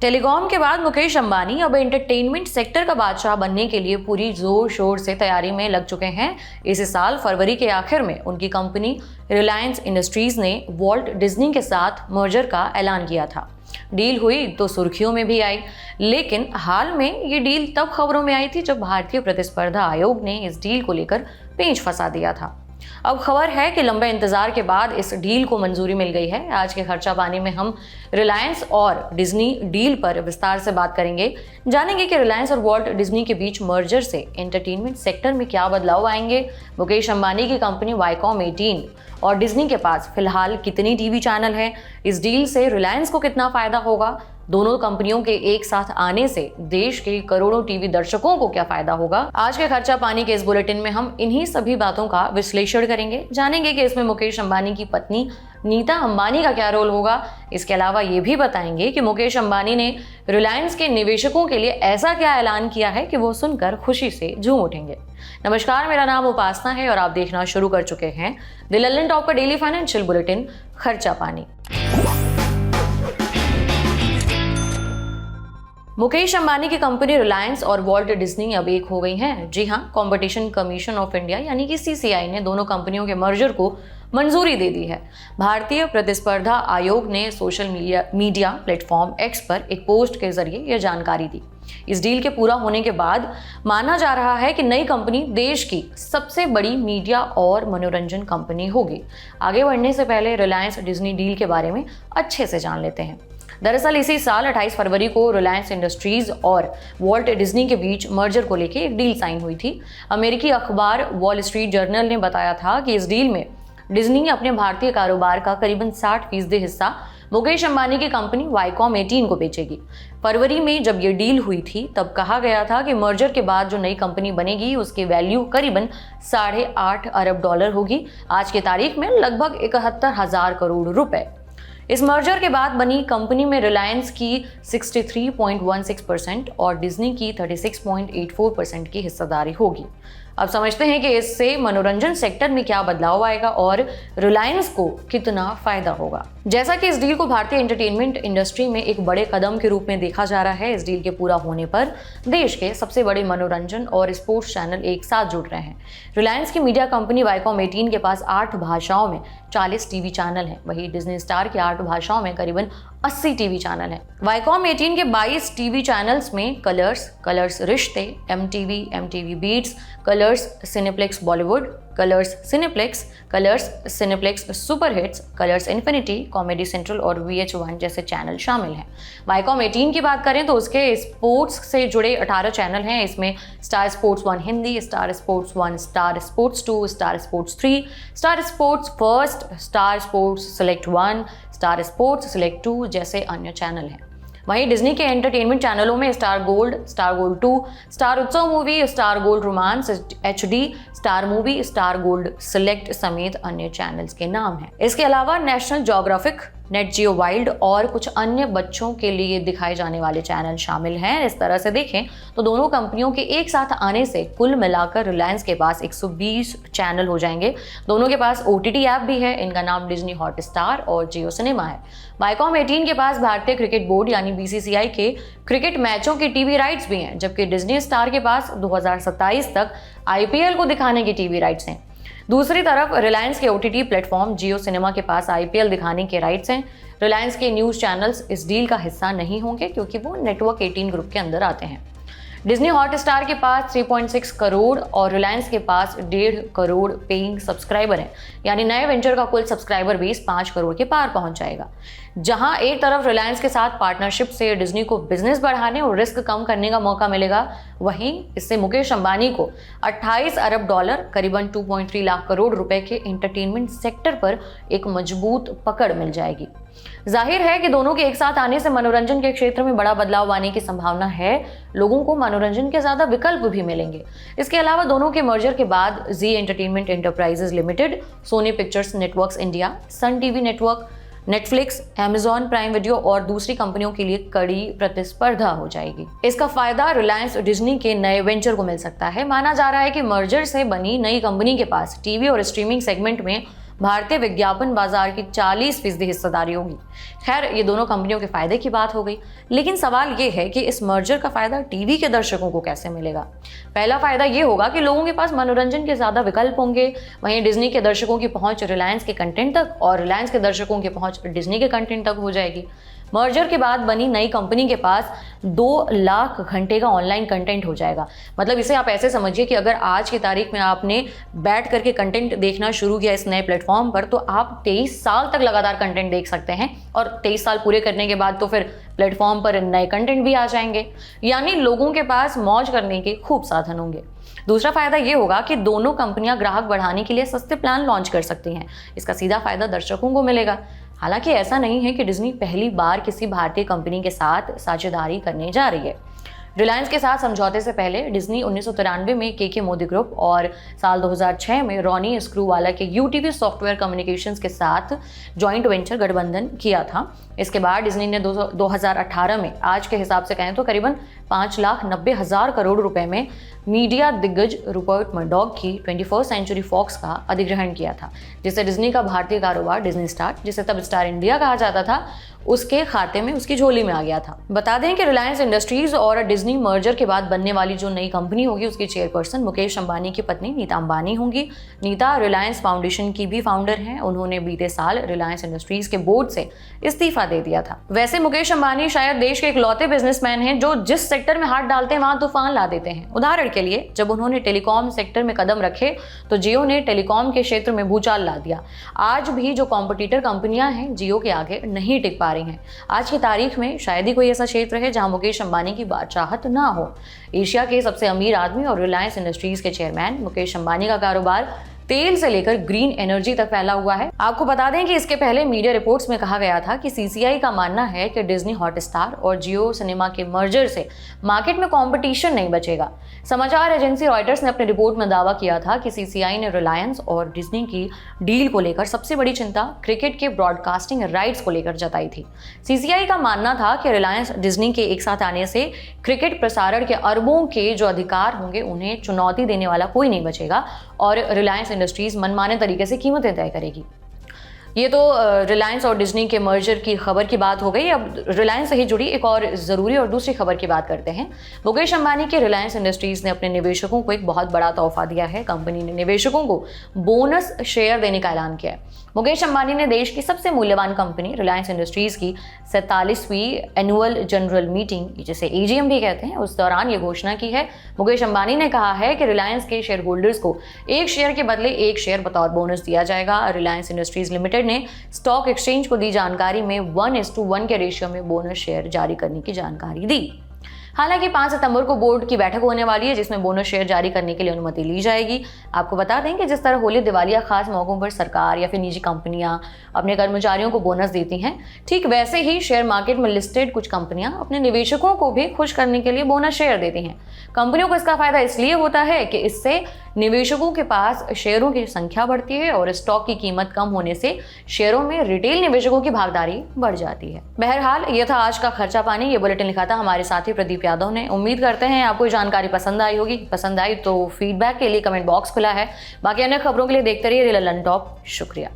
Telecom के बाद मुकेश अंबानी अब एंटरटेनमेंट सेक्टर का बादशाह बनने के लिए पूरी जोर शोर से तैयारी में लग चुके हैं। इस साल फरवरी के आखिर में उनकी कंपनी रिलायंस इंडस्ट्रीज ने वॉल्ट डिज्नी के साथ मर्जर का ऐलान किया था। डील हुई तो सुर्खियों में भी आई, लेकिन हाल में ये डील तब खबरों में आई थी जब भारतीय प्रतिस्पर्धा आयोग ने इस डील को लेकर पेंच फंसा दिया था। अब खबर है कि लंबे इंतजार के बाद इस डील को मंजूरी मिल गई है। आज के खर्चा पानी में हम रिलायंस और डिज्नी डील पर विस्तार से बात करेंगे। जानेंगे कि रिलायंस और वॉल्ट डिज्नी के बीच मर्जर से एंटरटेनमेंट सेक्टर में क्या बदलाव आएंगे, मुकेश अंबानी की कंपनी वाईकॉम 18 और डिज्नी के पास फिलहाल कितनी टीवी चैनल हैं, इस डील से रिलायंस को कितना फायदा होगा, दोनों कंपनियों के एक साथ आने से देश के करोड़ों टीवी दर्शकों को क्या फायदा होगा। आज के खर्चा पानी के इस बुलेटिन में हम इन्हीं सभी बातों का विश्लेषण करेंगे। जानेंगे कि इसमें मुकेश अंबानी की पत्नी नीता अंबानी का क्या रोल होगा। इसके अलावा ये भी बताएंगे कि मुकेश अंबानी ने रिलायंस के निवेशकों के लिए ऐसा क्या ऐलान किया है कि वो सुनकर खुशी से झूम उठेंगे। नमस्कार, मेरा नाम उपासना है और आप देखना शुरू कर चुके हैं द लल्लन टॉप का डेली फाइनेंशियल बुलेटिन खर्चा पानी। मुकेश अंबानी की कंपनी रिलायंस और वॉल्ट डिज्नी अब एक हो गई हैं। जी हां, कंपटीशन कमीशन ऑफ इंडिया यानी कि सीसीआई ने दोनों कंपनियों के मर्जर को मंजूरी दे दी है। भारतीय प्रतिस्पर्धा आयोग ने सोशल मीडिया प्लेटफॉर्म एक्स पर एक पोस्ट के जरिए यह जानकारी दी। इस डील के पूरा होने के बाद माना जा रहा है कि नई कंपनी देश की सबसे बड़ी मीडिया और मनोरंजन कंपनी होगी। आगे बढ़ने से पहले रिलायंस डिज्नी डील के बारे में अच्छे से जान लेते हैं। दरअसल इसी साल 28 फरवरी को रिलायंस इंडस्ट्रीज और वॉल्ट डिज्नी के बीच मर्जर को लेकर एक डील साइन हुई थी। अमेरिकी अखबार वॉल स्ट्रीट जर्नल ने बताया था कि इस डील में डिज्नी अपने भारतीय कारोबार का करीबन 60% हिस्सा मुकेश अंबानी की कंपनी वाईकॉम 18 को बेचेगी। फरवरी में जब ये डील हुई थी तब कहा गया था कि मर्जर के बाद जो नई कंपनी बनेगी उसकी वैल्यू करीबन $8.5 अरब होगी। आज की तारीख में लगभग 71,000 करोड़ रुपए। इस मर्जर के बाद बनी कंपनी में रिलायंस की 63.16% और डिज्नी की 36.84% की हिस्सेदारी होगी। अब समझते हैं कि इससे मनोरंजन सेक्टर में क्या बदलाव आएगा और रिलायंस को कितना फायदा होगा। जैसा कि इस डील को भारतीय एंटरटेनमेंट इंडस्ट्री में एक बड़े कदम के रूप में देखा जा रहा है। इस डील के पूरा होने पर देश के सबसे बड़े मनोरंजन और स्पोर्ट्स चैनल एक साथ जुड़ रहे हैं। रिलायंस की मीडिया कंपनी वाईकॉम 18 के पास 8 भाषाओं में 40 टीवी चैनल हैं। वहीं डिज्नी स्टार के 8 भाषाओं में करीबन 80 टीवी चैनल हैं। वाईकॉम 18 के 22 टीवी चैनल्स में Colors Rishtey, MTV Beats, Colors Cineplex Bollywood, Colors Cineplex Super Hits, Colors Infinity, Comedy Central और VH1 जैसे चैनल शामिल हैं। वाईकॉम 18 की बात करें तो उसके स्पोर्ट्स से जुड़े 18 चैनल हैं। इसमें star sports 1 Hindi, star sports 1, star sports 2, star sports 3, star sports first, star sports select 1, star sports select 2 जैसे अन्य चैनल हैं। वहीं डिज्नी के एंटरटेनमेंट चैनलों में स्टार गोल्ड 2, स्टार उत्सव movie, star gold romance HD, star movie, star gold select समेत अन्य चैनल्स के नाम हैं। इसके अलावा नेशनल ज्योग्राफिक, नेट जियो वाइल्ड और कुछ अन्य बच्चों के लिए दिखाए जाने वाले चैनल शामिल हैं। इस तरह से देखें तो दोनों कंपनियों के एक साथ आने से कुल मिलाकर रिलायंस के पास 120 चैनल हो जाएंगे। दोनों के पास OTT ऐप भी है। इनका नाम डिज्नी हॉटस्टार और जियो सिनेमा है। वाईकॉम 18 के पास भारतीय क्रिकेट बोर्ड यानी BCCI के क्रिकेट मैचों की टीवी राइट्स भी हैं, जबकि डिज्नी स्टार के पास 2027 तक IPL को दिखाने की टीवी राइट्स हैं। दूसरी तरफ रिलायंस के OTT प्लेटफॉर्म जियो सिनेमा के पास IPL दिखाने के राइट्स हैं। रिलायंस के न्यूज़ चैनल्स इस डील का हिस्सा नहीं होंगे क्योंकि वो नेटवर्क 18 ग्रुप के अंदर आते हैं। डिज्नी हॉटस्टार के पास 3.6 करोड़ और रिलायंस के पास 1.5 करोड़ पेइंग सब्सक्राइबर हैं, यानी नए वेंचर का कुल सब्सक्राइबर बेस 5 करोड़ के पार पहुंच जाएगा। जहां एक तरफ रिलायंस के साथ पार्टनरशिप से डिज्नी को बिजनेस बढ़ाने और रिस्क कम करने का मौका मिलेगा, वहीं इससे मुकेश अंबानी को $28 अरब करीबन 2.3 लाख करोड़ रुपए के एंटरटेनमेंट सेक्टर पर एक मजबूत पकड़ मिल जाएगी। जाहिर है कि दोनों के एक साथ आने से मनोरंजन के क्षेत्र में बड़ा बदलाव आने की संभावना है। लोगों को मनोरंजन के ज्यादा विकल्प भी मिलेंगे। इसके अलावा दोनों के मर्जर के बाद Zee entertainment enterprises limited, Sony Pictures Networks India, Sun TV network, Netflix, Amazon Prime Video और दूसरी कंपनियों के लिए कड़ी प्रतिस्पर्धा हो जाएगी। इसका फायदा रिलायंस डिज्नी के नए वेंचर को मिल सकता है। माना जा रहा है कि मर्जर से बनी नई कंपनी के पास टीवी और स्ट्रीमिंग सेगमेंट में भारतीय विज्ञापन बाजार की 40% हिस्सेदारी होगी। खैर, ये दोनों कंपनियों के फायदे की बात हो गई, लेकिन सवाल ये है कि इस मर्जर का फायदा टीवी के दर्शकों को कैसे मिलेगा। पहला फायदा ये होगा कि लोगों के पास मनोरंजन के ज्यादा विकल्प होंगे। वहीं डिज्नी के दर्शकों की पहुंच रिलायंस के कंटेंट तक और रिलायंस के दर्शकों की पहुंच डिज्नी के कंटेंट तक हो जाएगी। मर्जर के बाद बनी नई कंपनी के पास 2 लाख घंटे का ऑनलाइन कंटेंट हो जाएगा। मतलब इसे आप ऐसे समझिए कि अगर आज की तारीख में आपने बैठ करके कंटेंट देखना शुरू किया इस नए प्लेटफॉर्म पर, तो आप 23 साल तक लगातार कंटेंट देख सकते हैं और 23 साल पूरे करने के बाद तो फिर प्लेटफॉर्म पर नए कंटेंट भी आ जाएंगे। यानी लोगों के पास मौज करने के खूब साधन होंगे। दूसरा फायदा ये होगा कि दोनों कंपनियां ग्राहक बढ़ाने के लिए सस्ते प्लान लॉन्च कर सकती हैं। इसका सीधा फायदा दर्शकों को मिलेगा। हालांकि ऐसा नहीं है कि डिज्नी पहली बार किसी भारतीय कंपनी के साथ साझेदारी करने जा रही है। रिलायंस के साथ समझौते से पहले डिज्नी 1993 में के मोदी ग्रुप और साल 2006 में रॉनी स्क्रूवाला के यूटीवी सॉफ्टवेयर कम्युनिकेशंस के साथ जॉइंट वेंचर गठबंधन किया था। इसके बाद डिज्नी ने 2018 में आज के हिसाब से कहें तो करीबन 5,90,000 करोड़ रुपए में मीडिया दिग्गज रूपर्ट मर्डॉक की 21st सेंचुरी फॉक्स का अधिग्रहण किया था, जिससे डिज्नी का भारतीय कारोबार डिज्नी स्टार, जिसे तब स्टार इंडिया कहा जाता था, उसके खाते में, उसकी झोली में आ गया था। बता दें कि रिलायंस इंडस्ट्रीज और डिज्नी मर्जर के बाद बनने वाली जो नई कंपनी होगी उसकी चेयरपर्सन मुकेश अंबानी की पत्नी नीता अंबानी होंगी। नीता रिलायंस फाउंडेशन की भी फाउंडर हैं। उन्होंने बीते साल रिलायंस इंडस्ट्रीज के बोर्ड से इस्तीफा दे दिया था। वैसे मुकेश अंबानी शायद देश के इकलौते बिजनेसमैन हैं जो जिस सेक्टर में हाथ डालते हैं वहां तूफान ला देते हैं। उदाहरण के लिए, जब उन्होंने टेलीकॉम सेक्टर में कदम रखे तो जियो ने टेलीकॉम के क्षेत्र में भूचाल ला दिया। आज भी जो कॉम्पिटिटर कंपनियां हैं जियो के आगे नहीं टिक पा रही हैं। आज की तारीख में शायद ही कोई ऐसा क्षेत्र है जहां मुकेश अंबानी की बादशाहत ना हो। एशिया के सबसे अमीर आदमी और रिलायंस इंडस्ट्रीज के चेयरमैन मुकेश अंबानी का कारोबार तेल से लेकर ग्रीन एनर्जी तक फैला हुआ है। आपको बता दें कि इसके पहले मीडिया रिपोर्ट्स में कहा गया था कि सीसीआई का मानना है कि डिज्नी हॉटस्टार और जियो सिनेमा के मर्जर से मार्केट में कंपटीशन नहीं बचेगा। समाचार एजेंसी रॉयटर्स ने अपनी रिपोर्ट में दावा किया था कि सीसीआई ने रिलायंस और डिज्नी की डील को लेकर सबसे बड़ी चिंता क्रिकेट के ब्रॉडकास्टिंग राइट्स को लेकर जताई थी। सीसीआई का मानना था कि रिलायंस डिज्नी के एक साथ आने से क्रिकेट प्रसारण के अरबों के जो अधिकार होंगे उन्हें चुनौती देने वाला कोई नहीं बचेगा और रिलायंस इंडस्ट्रीज मनमाने तरीके से कीमतें तय करेगी। ये तो रिलायंस और डिज्नी के मर्जर की खबर की बात हो गई। अब रिलायंस से ही जुड़ी एक और ज़रूरी और दूसरी खबर की बात करते हैं। मुकेश अंबानी के रिलायंस इंडस्ट्रीज ने अपने निवेशकों को एक बहुत बड़ा तोहफा दिया है। कंपनी ने निवेशकों को बोनस शेयर देने का ऐलान किया है। मुकेश अंबानी ने देश की सबसे मूल्यवान कंपनी रिलायंस इंडस्ट्रीज की 47वीं एनुअल जनरल मीटिंग, जिसे एजीएम भी कहते हैं, उस दौरान ये घोषणा की है। मुकेश अंबानी ने कहा है कि रिलायंस के शेयर होल्डर्स को एक शेयर के बदले एक शेयर बतौर बोनस दिया जाएगा। रिलायंस इंडस्ट्रीज लिमिटेड ने स्टॉक एक्सचेंज को दी जानकारी में 1:1 के रेशियो में बोनस शेयर जारी करने की जानकारी दी। हालांकि 5 सितंबर को बोर्ड की बैठक होने वाली है जिसमें बोनस शेयर जारी करने के लिए अनुमति ली जाएगी। आपको बता दें कि जिस तरह होली, दिवाली या खास मौकों पर सरकार या फिर निजी कंपनियां अपने कर्मचारियों को बोनस देती हैं, ठीक वैसे ही शेयर मार्केट में लिस्टेड कुछ कंपनियां अपने निवेशकों को भी खुश करने के लिए बोनस शेयर देती हैं। कंपनियों को इसका फायदा इसलिए होता है कि इससे निवेशकों के पास शेयरों की संख्या बढ़ती है और स्टॉक की कीमत कम होने से शेयरों में रिटेल निवेशकों की भागीदारी बढ़ जाती है। बहरहाल, ये था आज का खर्चा पानी। ये बुलेटिन लिखा था हमारे साथी प्रदीप यादव ने। उम्मीद करते हैं आपको जानकारी पसंद आई होगी। पसंद आई तो फीडबैक के लिए कमेंट बॉक्स खुला है। बाकी अन्य खबरों के लिए देखते रहिए रियल लंदन टॉप। शुक्रिया।